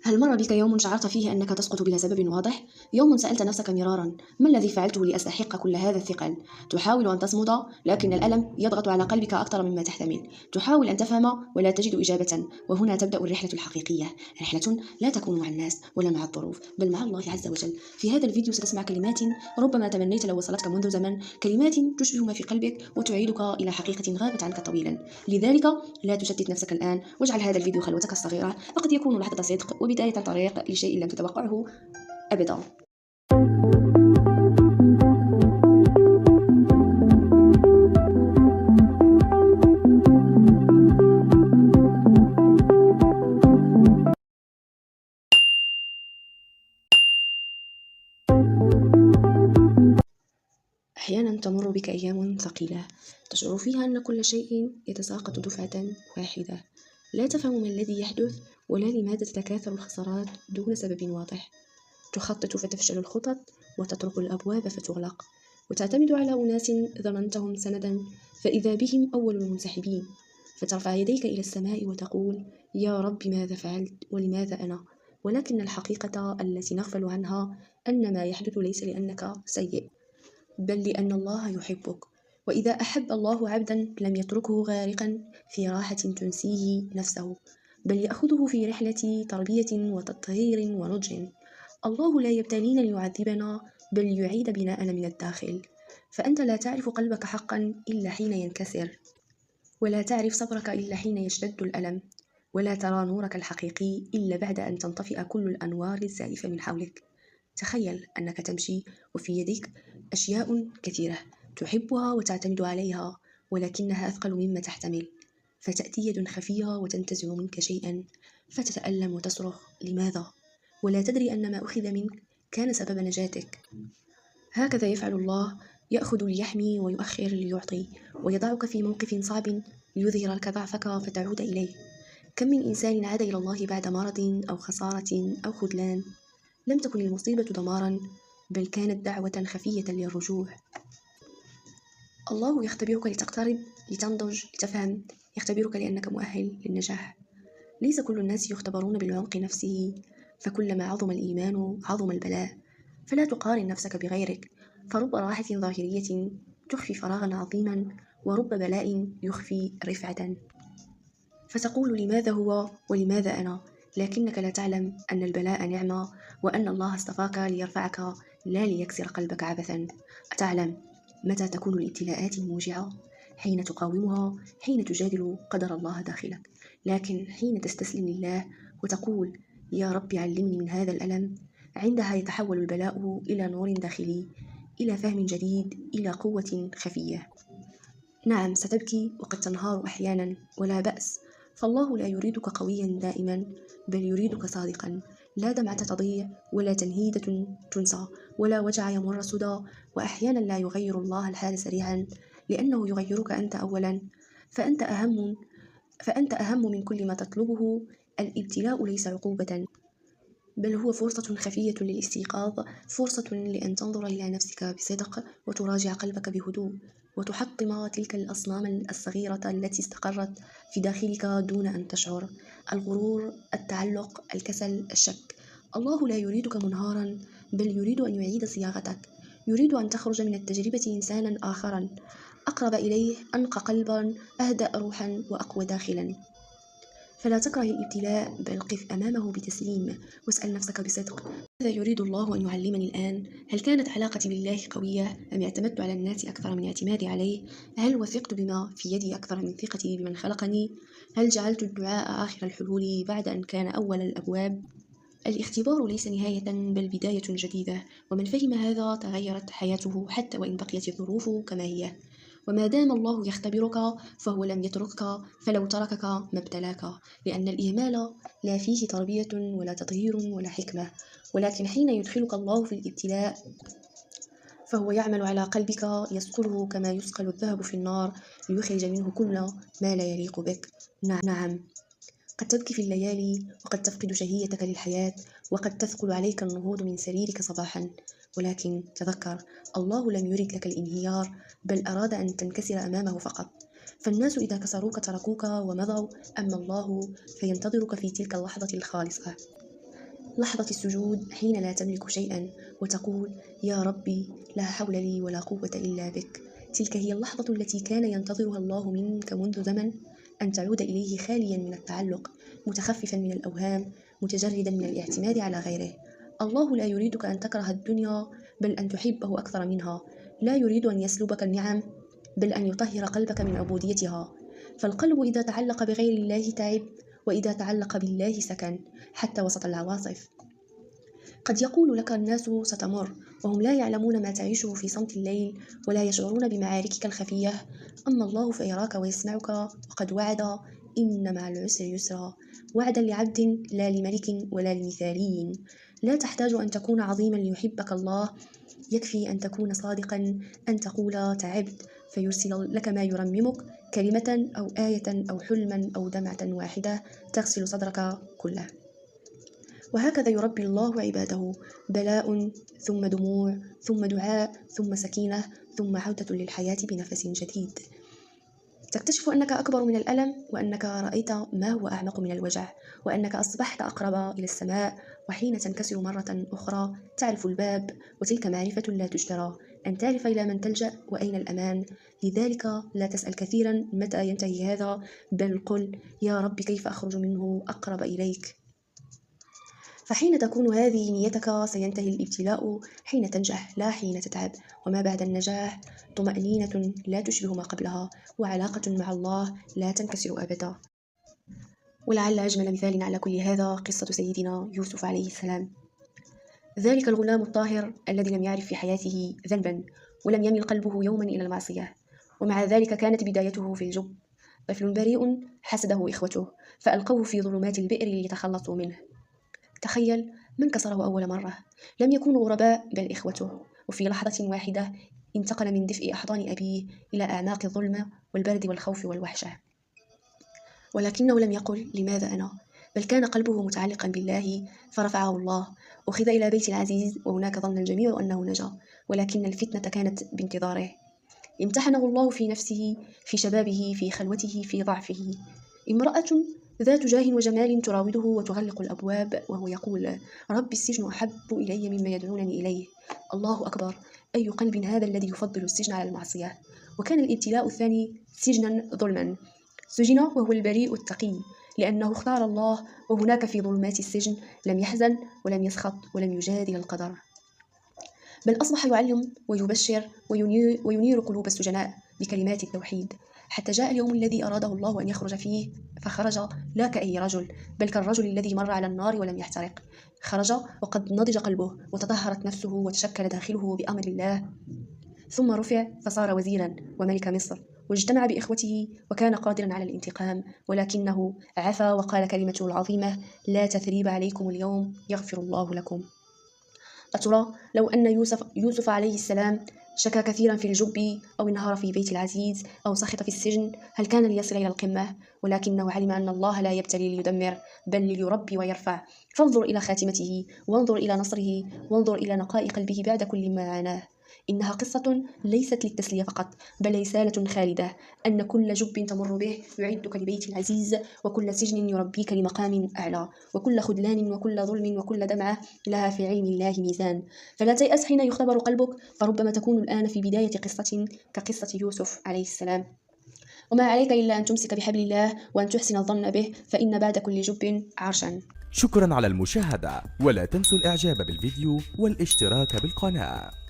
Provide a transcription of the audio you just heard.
هل مر بك يوم شعرت فيه أنك تسقط بلا سبب واضح؟ يوم سألت نفسك مرارا: ما الذي فعلته لأستحق كل هذا الثقل؟ تحاول أن تصمد، لكن الألم يضغط على قلبك أكثر مما تحتمل. تحاول أن تفهم ولا تجد إجابة. وهنا تبدأ الرحلة الحقيقية، رحلة لا تكون مع الناس ولا مع الظروف، بل مع الله عز وجل. في هذا الفيديو ستسمع كلمات ربما تمنيت لو وصلتك منذ زمن، كلمات تشبه ما في قلبك وتعيدك إلى حقيقة غابت عنك طويلا. لذلك لا تشتت نفسك الآن، واجعل هذا الفيديو خلوتك الصغيرة، فقد يكون لحظة صدق وبداية طريق لشيء لم تتوقعه أبدا. أحيانا تمر بك أيام ثقيلة تشعر فيها أن كل شيء يتساقط دفعة واحدة. لا تفهم ما الذي يحدث ولا لماذا تتكاثر الخسارات دون سبب واضح. تخطط فتفشل الخطط، وتطرق الأبواب فتغلق، وتعتمد على أناس ظننتهم سندا فإذا بهم أول المنسحبين. فترفع يديك إلى السماء وتقول: يا رب ماذا فعلت ولماذا أنا؟ ولكن الحقيقة التي نغفل عنها أن ما يحدث ليس لأنك سيء، بل لأن الله يحبك. وإذا أحب الله عبدا لم يتركه غارقا في راحة تنسيه نفسه، بل يأخذه في رحلة تربية وتطهير ونضج. الله لا يبتلينا ليعذبنا، بل يعيد بناءنا من الداخل. فأنت لا تعرف قلبك حقا إلا حين ينكسر، ولا تعرف صبرك إلا حين يشتد الألم، ولا ترى نورك الحقيقي إلا بعد أن تنطفئ كل الأنوار الزائفة من حولك. تخيل أنك تمشي وفي يديك أشياء كثيرة تحبها وتعتمد عليها، ولكنها أثقل مما تحتمل. فتأتي يد خفية وتنتزع منك شيئا، فتتألم وتصرخ: لماذا؟ ولا تدري أن ما أخذ منك كان سبب نجاتك. هكذا يفعل الله، يأخذ ليحمي ويؤخر ليعطي، ويضعك في موقف صعب ليظهر لك ضعفك فتعود إليه. كم من إنسان عاد إلى الله بعد مرض أو خسارة أو خذلان. لم تكن المصيبة دمارا، بل كانت دعوة خفية للرجوع. الله يختبرك لتقترب، لتنضج، لتفهم. يختبرك لأنك مؤهل للنجاح. ليس كل الناس يختبرون بالعمق نفسه، فكلما عظم الإيمان عظم البلاء. فلا تقارن نفسك بغيرك، فرب راحة ظاهرية تخفي فراغا عظيما، ورب بلاء يخفي رفعة. فتقول: لماذا هو ولماذا أنا؟ لكنك لا تعلم أن البلاء نعمة، وأن الله اصطفاك ليرفعك لا ليكسر قلبك عبثا. أتعلم متى تكون الابتلاءات موجعة؟ حين تقاومها، حين تجادل قدر الله داخلك. لكن حين تستسلم لله وتقول: يا رب علمني من هذا الألم، عندها يتحول البلاء إلى نور داخلي، إلى فهم جديد، إلى قوة خفية. نعم، ستبكي وقد تنهار أحيانا، ولا بأس، فالله لا يريدك قويا دائما، بل يريدك صادقا. لا دمعة تضيع، ولا تنهيدة تنسى، ولا وجع يمر سدى. وأحيانا لا يغير الله الحال سريعا، لأنه يغيرك أنت أولا. فأنت أهم من كل ما تطلبه. الابتلاء ليس عقوبة، بل هو فرصة خفية للاستيقاظ، فرصة لأن تنظر إلى نفسك بصدق، وتراجع قلبك بهدوء، وتحطم تلك الأصنام الصغيرة التي استقرت في داخلك دون أن تشعر: الغرور، التعلق، الكسل، الشك. الله لا يريدك منهارا، بل يريد أن يعيد صياغتك. يريد أن تخرج من التجربة إنسانا آخرا، أقرب إليه، أنقى قلبا، أهدأ روحا، وأقوى داخلا. فلا تكره الابتلاء، بل قف أمامه بتسليم، واسأل نفسك بصدق: ماذا يريد الله أن يعلمني الآن؟ هل كانت علاقتي بالله قوية، أم اعتمدت على الناس أكثر من اعتمادي عليه؟ هل وثقت بما في يدي أكثر من ثقتي بمن خلقني؟ هل جعلت الدعاء آخر الحلول بعد أن كان أول الأبواب؟ الاختبار ليس نهاية، بل بداية جديدة، ومن فهم هذا تغيرت حياته، حتى وإن بقيت الظروف كما هي. وما دام الله يختبرك فهو لم يتركك، فلو تركك ما ابتلاك، لأن الإهمال لا فيه تربية ولا تطهير ولا حكمة. ولكن حين يدخلك الله في الابتلاء فهو يعمل على قلبك، يصقله كما يصقل الذهب في النار، ليخرج منه كل ما لا يليق بك. نعم، قد تبكي في الليالي، وقد تفقد شهيتك للحياة، وقد تثقل عليك النهوض من سريرك صباحا. ولكن تذكر: الله لم يرد لك الانهيار، بل أراد أن تنكسر أمامه فقط. فالناس إذا كسروك تركوك ومضوا، أما الله فينتظرك في تلك اللحظة الخالصة. لحظة السجود حين لا تملك شيئا وتقول يا ربي لا حول لي ولا قوة إلا بك. تلك هي اللحظة التي كان ينتظرها الله منك منذ زمن، أن تعود إليه خاليا من التعلق، متخففا من الأوهام، متجردا من الاعتماد على غيره. الله لا يريدك أن تكره الدنيا، بل أن تحبه أكثر منها. لا يريد أن يسلبك النعم، بل أن يطهر قلبك من عبوديتها. فالقلب إذا تعلق بغير الله تعب، وإذا تعلق بالله سكن حتى وسط العواصف. قد يقول لك الناس ستمر، وهم لا يعلمون ما تعيشه في صمت الليل، ولا يشعرون بمعاركك الخفية. أما الله فيراك ويسمعك، وقد وعد إن مع العسر يسرا، وعدا لعبد لا لملك ولا لمثالي. لا تحتاج أن تكون عظيما ليحبك الله، يكفي أن تكون صادقا، أن تقول تعبت فيرسل لك ما يرممك، كلمة أو آية أو حلما أو دمعة واحدة تغسل صدرك كله. وهكذا يربي الله عباده، بلاء ثم دموع ثم دعاء ثم سكينة ثم عودة للحياة بنفس جديد. تكتشف أنك أكبر من الألم، وأنك رأيت ما هو أعمق من الوجع، وأنك أصبحت أقرب إلى السماء. وحين تنكسر مرة أخرى تعرف الباب، وتلك معرفة لا تشترى، أن تعرف إلى من تلجأ وأين الأمان. لذلك لا تسأل كثيرا متى ينتهي هذا، بل قل يا رب كيف أخرج منه أقرب إليك. فحين تكون هذه نيتك سينتهي الابتلاء، حين تنجح لا حين تتعب. وما بعد النجاح طمأنينة لا تشبه ما قبلها، وعلاقة مع الله لا تنكسر أبدا. ولعل أجمل مثال على كل هذا قصة سيدنا يوسف عليه السلام، ذلك الغلام الطاهر الذي لم يعرف في حياته ذنبا، ولم يمل قلبه يوما إلى المعصية، ومع ذلك كانت بدايته في الجب. طفل بريء حسده إخوته فألقوه في ظلمات البئر ليتخلصوا منه. تخيل من كسره أول مرة، لم يكونوا غرباء بل إخوته، وفي لحظة واحدة انتقل من دفء أحضان أبيه إلى أعماق الظلمة والبرد والخوف والوحشة. ولكنه لم يقل لماذا أنا، بل كان قلبه متعلقا بالله فرفعه الله. أخذ إلى بيت العزيز، وهناك ظن الجميع أنه نجا، ولكن الفتنة كانت بانتظاره. امتحنه الله في نفسه، في شبابه، في خلوته، في ضعفه. امرأة ذات جاه وجمال تراوده وتغلق الأبواب، وهو يقول رب السجن أحب إلي مما يدعونني إليه. الله أكبر، أي قلب هذا الذي يفضل السجن على المعصية. وكان الابتلاء الثاني سجنا ظلما، سجن وهو البريء التقي لأنه اختار الله، وهناك في ظلمات السجن لم يحزن ولم يسخط ولم يجادل القدر، بل أصبح يعلم ويبشر وينير قلوب السجناء بكلمات التوحيد، حتى جاء اليوم الذي أراده الله أن يخرج فيه، فخرج لا كأي رجل، بل كالرجل الذي مر على النار ولم يحترق. خرج وقد نضج قلبه وتطهرت نفسه وتشكل داخله بأمر الله، ثم رفع فصار وزيرا وملك مصر، واجتمع بإخوته وكان قادرا على الانتقام، ولكنه عفا وقال كلمته العظيمة لا تثريب عليكم اليوم يغفر الله لكم. أترى لو أن يوسف عليه السلام شكا كثيرا في الجب، أو انهار في بيت العزيز، أو سخط في السجن، هل كان ليصل إلى القمة؟ ولكنه علم أن الله لا يبتلي ليدمر، بل ليربي ويرفع. فانظر إلى خاتمته، وانظر إلى نصره، وانظر إلى نقاء قلبه بعد كل ما عاناه. إنها قصة ليست للتسلية فقط، بل رسالة خالدة، أن كل جب تمر به يعدك لبيت العزيز، وكل سجن يربيك لمقام أعلى، وكل خذلان وكل ظلم وكل دمعة لها في علم الله ميزان. فلا تيأس حين يختبر قلبك، فربما تكون الآن في بداية قصة كقصة يوسف عليه السلام. وما عليك إلا أن تمسك بحبل الله وأن تحسن الظن به، فإن بعد كل جب عرشا. شكرا على المشاهدة، ولا تنسوا الإعجاب بالفيديو والاشتراك بالقناة.